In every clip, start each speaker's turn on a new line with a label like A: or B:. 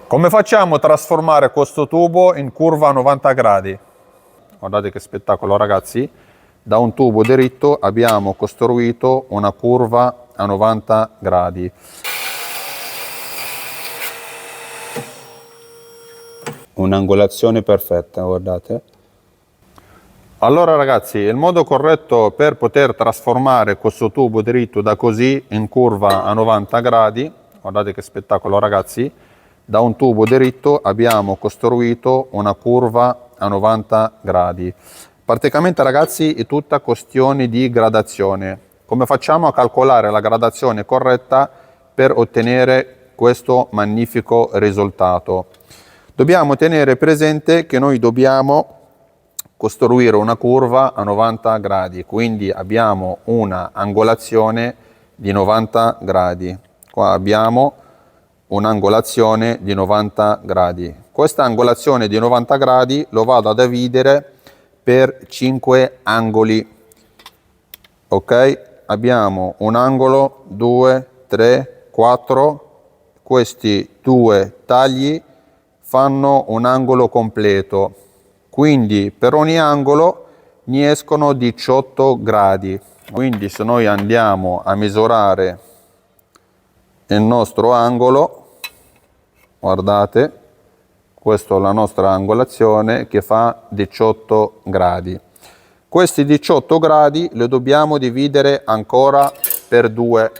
A: Come facciamo a trasformare questo tubo in curva a 90 gradi? Guardate che spettacolo, ragazzi. Da un tubo diritto abbiamo costruito una curva a 90 gradi. Un'angolazione perfetta, guardate. Allora ragazzi, il modo corretto per poter trasformare questo tubo diritto da così in curva a 90 gradi, guardate che spettacolo ragazzi, da un tubo diritto abbiamo costruito una curva a 90 gradi. Praticamente ragazzi è tutta questione di gradazione. Come facciamo a calcolare la gradazione corretta per ottenere questo magnifico risultato? Dobbiamo tenere presente che noi dobbiamo costruire una curva a 90 gradi, quindi abbiamo una angolazione di 90 gradi. Qua abbiamo un'angolazione di 90 gradi. Questa angolazione di 90 gradi lo vado a dividere per 5 angoli. Ok? Abbiamo un angolo, 2, 3, 4. Questi 2 tagli fanno un angolo completo. Quindi per ogni angolo ne escono 18 gradi. Quindi se noi andiamo a misurare il nostro angolo, guardate, questa è la nostra angolazione che fa 18 gradi. Questi 18 gradi li dobbiamo dividere ancora per 2.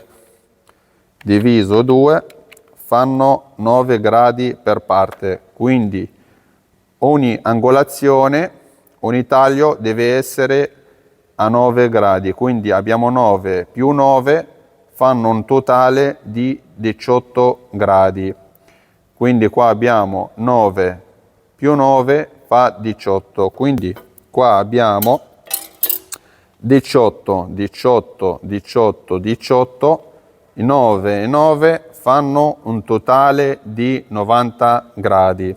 A: Diviso 2 fanno 9 gradi per parte. Quindi ogni angolazione, ogni taglio deve essere a 9 gradi. Quindi abbiamo 9 più 9 fanno un totale di 18 gradi. Quindi qua abbiamo 9 più 9 fa 18. Quindi qua abbiamo 18, 18, 18, 18. 9 e 9 fanno un totale di 90 gradi.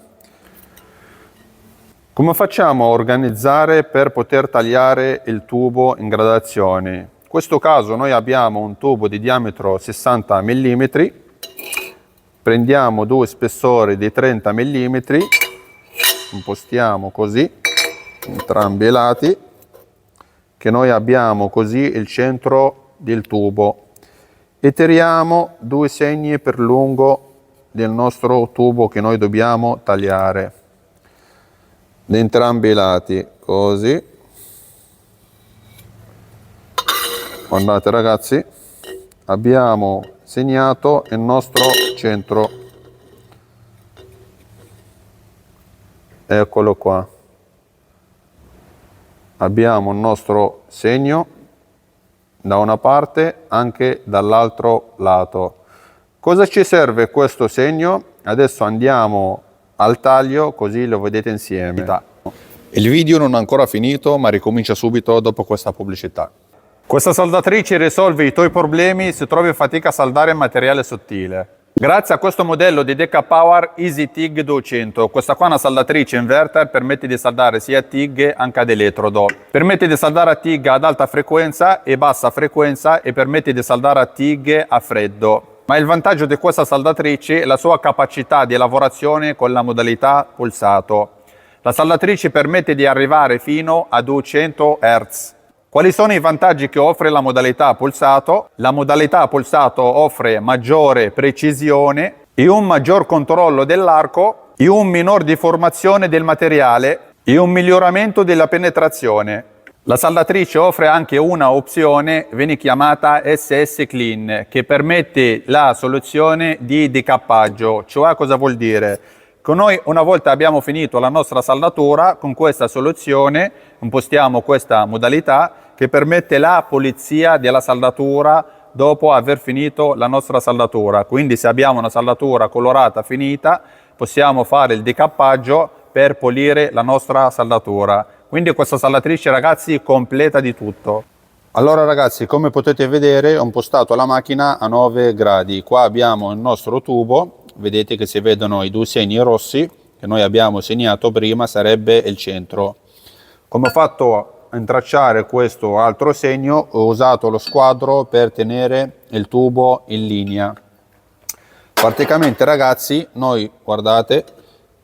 A: Come facciamo a organizzare per poter tagliare il tubo in gradazioni? In questo caso noi abbiamo un tubo di diametro 60 mm, prendiamo 2 spessori di 30 mm, impostiamo così, entrambi i lati, che noi abbiamo così il centro del tubo, e tiriamo 2 segni per lungo del nostro tubo che noi dobbiamo tagliare. Da entrambi i lati, così. Guardate ragazzi, abbiamo segnato il nostro centro. Eccolo qua. Abbiamo il nostro segno da una parte, anche dall'altro lato. Cosa ci serve questo segno? Adesso andiamo al taglio, così lo vedete insieme. Il video non è ancora finito, ma ricomincia subito dopo questa pubblicità. Questa saldatrice risolve i tuoi problemi se trovi fatica a saldare materiale sottile. Grazie a questo modello di DK Power Easy TIG 200, questa qua è una saldatrice inverter, permette di saldare sia a TIG anche ad elettrodo. Permette di saldare a TIG ad alta frequenza e bassa frequenza e permette di saldare a TIG a freddo. Ma il vantaggio di questa saldatrice è la sua capacità di lavorazione con la modalità pulsato. La saldatrice permette di arrivare fino a 200 Hz. Quali sono i vantaggi che offre la modalità pulsato? La modalità pulsato offre maggiore precisione e un maggior controllo dell'arco e un minor deformazione del materiale e un miglioramento della penetrazione. La saldatrice offre anche una opzione, viene chiamata SS Clean, che permette la soluzione di decappaggio. Cioè cosa vuol dire? Che noi una volta abbiamo finito la nostra saldatura, con questa soluzione impostiamo questa modalità che permette la pulizia della saldatura dopo aver finito la nostra saldatura. Quindi se abbiamo una saldatura colorata finita, possiamo fare il decappaggio per pulire la nostra saldatura. Quindi questa saldatrice ragazzi completa di tutto. Allora ragazzi, come potete vedere ho impostato la macchina a 9 gradi. Qua abbiamo il nostro tubo. Vedete che si vedono i 2 segni rossi che noi abbiamo segnato prima, sarebbe il centro. Come ho fatto a intracciare questo altro segno, ho usato lo squadro per tenere il tubo in linea. Praticamente ragazzi, noi guardate,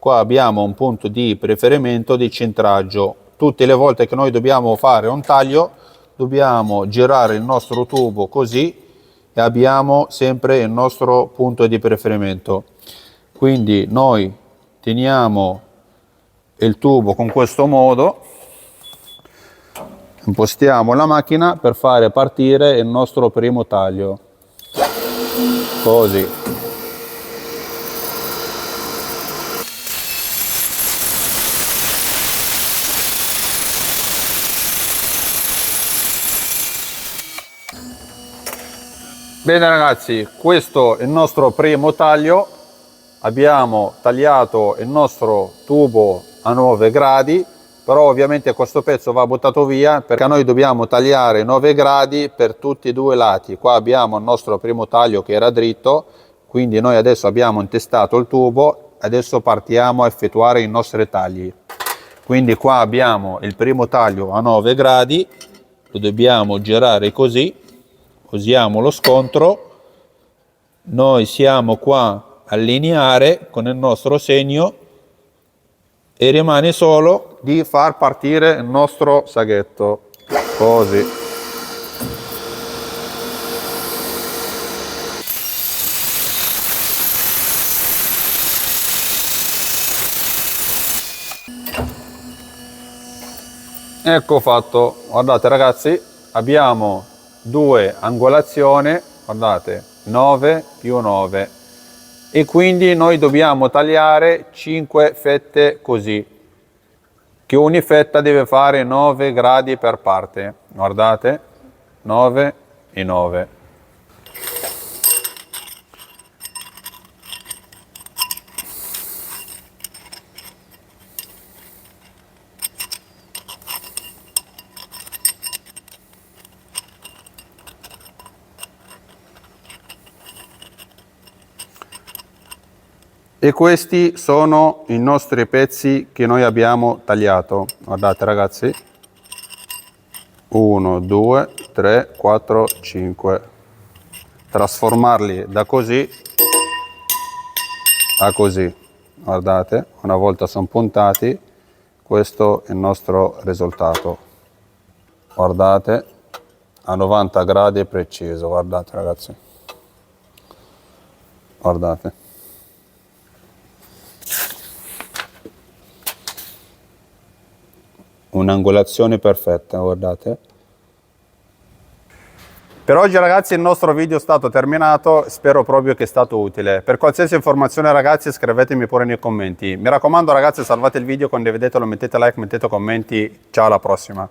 A: qua abbiamo un punto di preferimento di centraggio. Tutte le volte che noi dobbiamo fare un taglio, dobbiamo girare il nostro tubo così e abbiamo sempre il nostro punto di preferimento. Quindi noi teniamo il tubo con questo modo, impostiamo la macchina per fare partire il nostro primo taglio, così. Bene ragazzi, questo è il nostro primo taglio. Abbiamo tagliato il nostro tubo a 9 gradi, però ovviamente questo pezzo va buttato via perché noi dobbiamo tagliare 9 gradi per tutti e due i lati. Qua abbiamo il nostro primo taglio che era dritto, quindi noi adesso abbiamo intestato il tubo, adesso partiamo a effettuare i nostri tagli. Quindi qua abbiamo il primo taglio a 9 gradi, lo dobbiamo girare così. Usiamo lo scontro, noi siamo qua a lineare con il nostro segno e rimane solo di far partire il nostro saghetto, così. Ecco fatto, guardate ragazzi, abbiamo due angolazioni, guardate, 9 più 9, e quindi noi dobbiamo tagliare 5 fette così, che ogni fetta deve fare 9 gradi per parte, guardate, 9 e 9. E questi sono i nostri pezzi che noi abbiamo tagliato. Guardate ragazzi, 1, 2, 3, 4, 5. Trasformarli da così a così. Guardate, una volta sono puntati, questo è il nostro risultato. Guardate, a 90 gradi preciso, guardate ragazzi. Guardate. Un'angolazione perfetta, guardate. Per oggi ragazzi il nostro video è stato terminato, spero proprio che è stato utile. Per qualsiasi informazione ragazzi scrivetemi pure nei commenti. Mi raccomando ragazzi, salvate il video, condividetelo, mettete like, mettete commenti. Ciao, alla prossima.